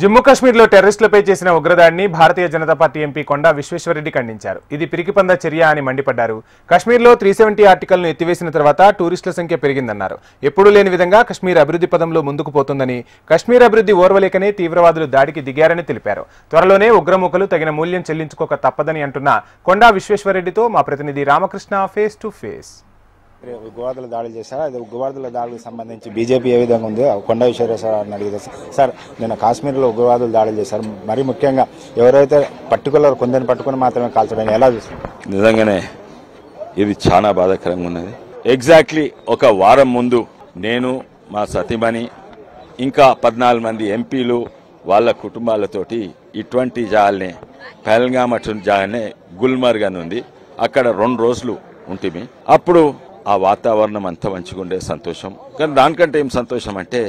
జమ్మూ కాశ్మీర్లో టెర్రరిస్టులపై చేసిన ఉగ్రదాడిని Bharatiya Janata party MP కొండా విశ్వేశ్వరరెడ్డి ఖండించారు. ఇది పిరికిపంద చర్య అని మండిపడ్డారు. కాశ్మీర్లో 370 ఆర్టికల్ను ఎత్తివేసిన తర్వాత టూరిస్టుల సంఖ్య పెరిగిందన్నారు. ఎప్పుడూ లేని విధంగా కశ్మీర్ అభివృద్ధి పదంలో ముందుకు పోతుందని, కశ్మీర్ అభివృద్ధి ఓర్వలేకనే తీవ్రవాదులు దాడికి దిగారని తెలిపారు. త్వరలోనే ఉగ్రమూకలు తగిన మూల్యం చెల్లించుకోక తప్పదని అంటున్న కొండా విశ్వేశ్వరరెడ్డితో మా ప్రతినిధి రామకృష్ణ ఫేస్ టు ఫేస్. ఉగ్రవాదులు దాడులు చేశారు. అది ఉగ్రవాదుల దాడులకు సంబంధించి బీజేపీ ఏ విధంగా ఉందో కొండా విశ్వేశ్వరరావుని అడిగితే, సార్ నిన్న కాశ్మీర్లో ఉగ్రవాదులు దాడులు చేశారు, మరి ముఖ్యంగా ఎవరైతే పర్టికులర్ కొందరిని పట్టుకుని మాత్రమే కాల్చడం ఎలా చూస్తారు? నిజంగానే ఇది చాలా బాధాకరంగా ఉన్నది. ఎగ్జాక్ట్లీ ఒక వారం ముందు నేను, మా సతీమణి, ఇంకా 14 మంది ఎంపీలు వాళ్ళ కుటుంబాలతోటి ఇటువంటి జాగాల్ని పహల్గామ్ అటువంటి జాగానే గుల్మర్గ్ అని ఉంది, అక్కడ 2 రోజులు ఉంటుంది. అప్పుడు ఆ వాతావరణం అంతా మంచిగా ఉండే సంతోషం. కానీ దానికంటే ఏం సంతోషం అంటే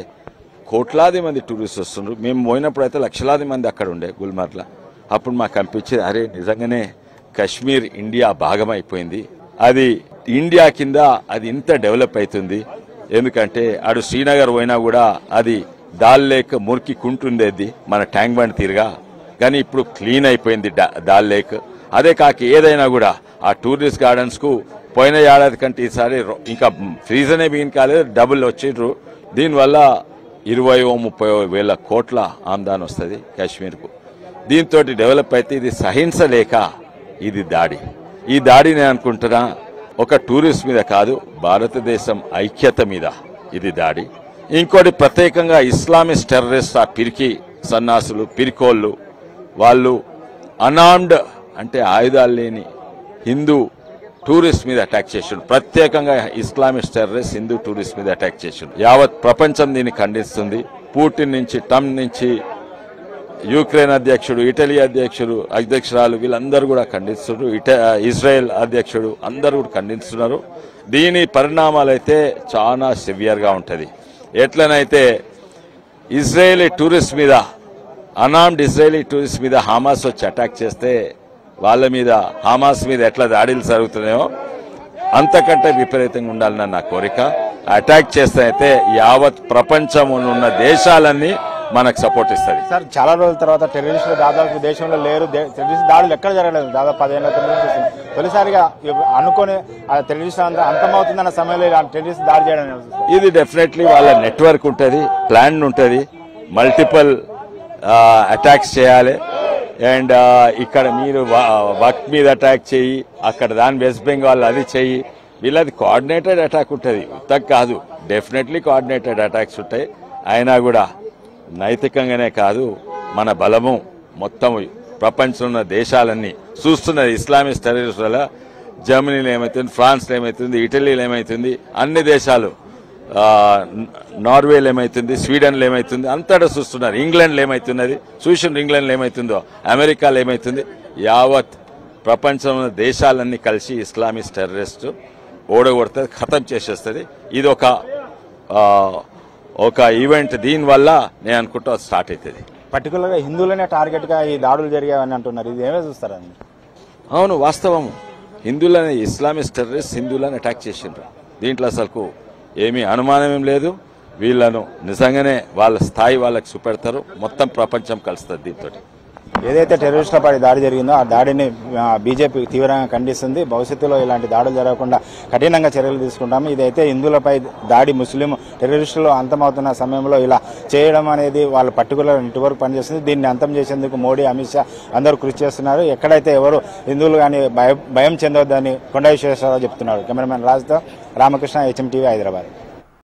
కోట్లాది మంది టూరిస్ట్ వస్తున్నారు. మేము పోయినప్పుడు అయితే లక్షలాది మంది అక్కడ ఉండే గుల్మర్గ్లో. అప్పుడు మాకు అనిపించేది, అరే నిజంగానే కశ్మీర్ ఇండియా భాగం అయిపోయింది, అది ఇండియా కింద అది ఇంత డెవలప్ అవుతుంది. ఎందుకంటే అటు శ్రీనగర్ పోయినా కూడా అది దాల్ లేక్ మురికి కుంటుండేది మన ట్యాంక్ బండ్ తీరుగా, కానీ ఇప్పుడు క్లీన్ అయిపోయింది దాల్ లేక్. అదే కాక ఏదైనా కూడా ఆ టూరిస్ట్ గార్డెన్స్కు పోయిన ఏడాది కంటే ఈసారి ఇంకా సీజనే బిగిన్ కాలేదు, డబుల్ వచ్చిండ్రు. దీనివల్ల 20-30 వేల కోట్ల ఆమ్దాన్ వస్తుంది కాశ్మీర్కు. దీంతో డెవలప్ అయితే ఇది సహించలేక ఇది దాడి. ఈ దాడి నేను అనుకుంటున్నా ఒక టూరిస్ట్ మీద కాదు, భారతదేశం ఐక్యత మీద ఇది దాడి. ఇంకోటి ప్రత్యేకంగా ఇస్లామిస్ట్ టెర్రరిస్ట్, ఆ పిరికి సన్నాసులు, పిరికోళ్ళు, వాళ్ళు అనార్మ్డ్ అంటే ఆయుధాలు లేని హిందూ టూరిస్ట్ మీద అటాక్ చేసిండు. ప్రత్యేకంగా ఇస్లామిస్ట్ టెర్రరిస్ట్ హిందూ టూరిస్ట్ మీద అటాక్ చేసిండు. యావత్ ప్రపంచం దీన్ని ఖండిస్తుంది. పుటిన్ నుంచి, ట్రంప్ నుంచి, యుక్రెయిన్ అధ్యక్షుడు, ఇటలీ అధ్యక్షురాలు వీళ్ళందరూ కూడా ఖండిస్తున్నారు. ఇజ్రాయెల్ అధ్యక్షుడు అందరూ కూడా ఖండిస్తున్నారు. దీని పరిణామాలు అయితే చాలా సివియర్గా ఉంటుంది. ఎట్లనైతే ఇజ్రాయేలీ టూరిస్ట్ మీద, అనార్మ్డ్ ఇజ్రాయేలీ టూరిస్ట్ మీద హమాస్ వచ్చి అటాక్ చేస్తే వాళ్ళ మీద, హమాస్ మీద ఎట్లా దాడులు జరుగుతున్నాయో అంతకంటే విపరీతంగా ఉండాలని నా కోరిక. అటాక్ చేస్తే అయితే యావత్ ప్రపంచంలో ఉన్న దేశాలన్నీ మనకు సపోర్ట్ ఇస్తుంది. సార్ చాలా రోజుల తర్వాత టెర్రరిస్టులు దాదాపు దేశంలో లేరు. టెర్రరిస్ట్ దాడులు ఎక్కడ జరగలేదు. దాదాపు 10 ఏళ్ల క్రితం తొలిసారిగా అనుకుని ఆ టెర్రరిస్ట్ అంతమవుతుందన్న సమయంలో టెర్రరిస్ట్ దాడి చేయడం ఇది డెఫినెట్లీ వాళ్ళ నెట్వర్క్ ఉంటుంది, ప్లాన్ ఉంటుంది, మల్టిపుల్ అటాక్స్ చేయాలి. అండ్ ఇక్కడ మీరు వక్త్ మీద అటాక్ చేయి, అక్కడ దాని వెస్ట్ బెంగాల్ అది చెయ్యి, వీళ్ళది కోఆర్డినేటెడ్ అటాక్ ఉంటుంది, ఉత్తగ్ కాదు. డెఫినెట్లీ కోఆర్డినేటెడ్ అటాక్స్ ఉంటాయి. అయినా కూడా నైతికంగానే కాదు, మన బలము మొత్తం ప్రపంచంలో ఉన్న దేశాలన్నీ చూస్తున్నది. ఇస్లామిస్ట్ టెర్రరిస్ట్ వల్ల జర్మనీలో ఏమవుతుంది, ఫ్రాన్స్లో ఏమవుతుంది, ఇటలీలో ఏమవుతుంది, అన్ని దేశాలు, నార్వేలో ఏమవుతుంది, స్వీడన్లో ఏమవుతుంది, అంతటా చూస్తున్నారు. ఇంగ్లాండ్లో ఏమవుతున్నది చూసిండ్రు, ఇంగ్లాండ్లో ఏమవుతుందో, అమెరికాలో ఏమవుతుంది. యావత్ ప్రపంచంలో దేశాలన్నీ కలిసి ఇస్లామిస్ట్ టెర్రరిస్ట్ ఓడగొడుతుంది, ఖతం చేసేస్తుంది. ఇది ఒక ఈవెంట్. దీనివల్ల నేను అనుకుంటా స్టార్ట్ అవుతుంది. పర్టికులర్గా హిందువులనే టార్గెట్గా ఈ దాడులు జరిగాయని అంటున్నారు, ఇది ఏమే చూస్తారని? అవును, వాస్తవము. హిందువులని, ఇస్లామిస్ట్ టెర్రరిస్ట్ హిందువులను అటాక్ చేసిండ్రు. దీంట్లో అసలు ఏమీ అనుమానం ఏం లేదు. వీళ్ళను నిజంగానే వాళ్ళ స్థాయి వాళ్ళకి చూపెడతారు. మొత్తం ప్రపంచం కలుస్తుంది దీంతో. ఏదైతే టెర్రరిస్టులపై దాడి జరిగిందో ఆ దాడిని బీజేపీ తీవ్రంగా ఖండిస్తుంది. భవిష్యత్తులో ఇలాంటి దాడులు జరగకుండా కఠినంగా చర్యలు తీసుకుంటాము. ఇదైతే హిందువులపై దాడి, ముస్లిం టెర్రరిస్టులు అంతమవుతున్న సమయంలో ఇలా చేయడం అనేది వాళ్ళ పర్టికులర్ నెట్వర్క్ పనిచేస్తుంది. దీన్ని అంతం చేసేందుకు మోడీ, అమిత్ షా అందరూ కృషి చేస్తున్నారు. ఎక్కడైతే ఎవరు హిందువులు కానీ భయం చెందొద్దని కొండా విశ్వేశ్వరరావు చెప్తున్నారు. కెమెరామెన్ రాజుతో రామకృష్ణ, HM TV, హైదరాబాద్.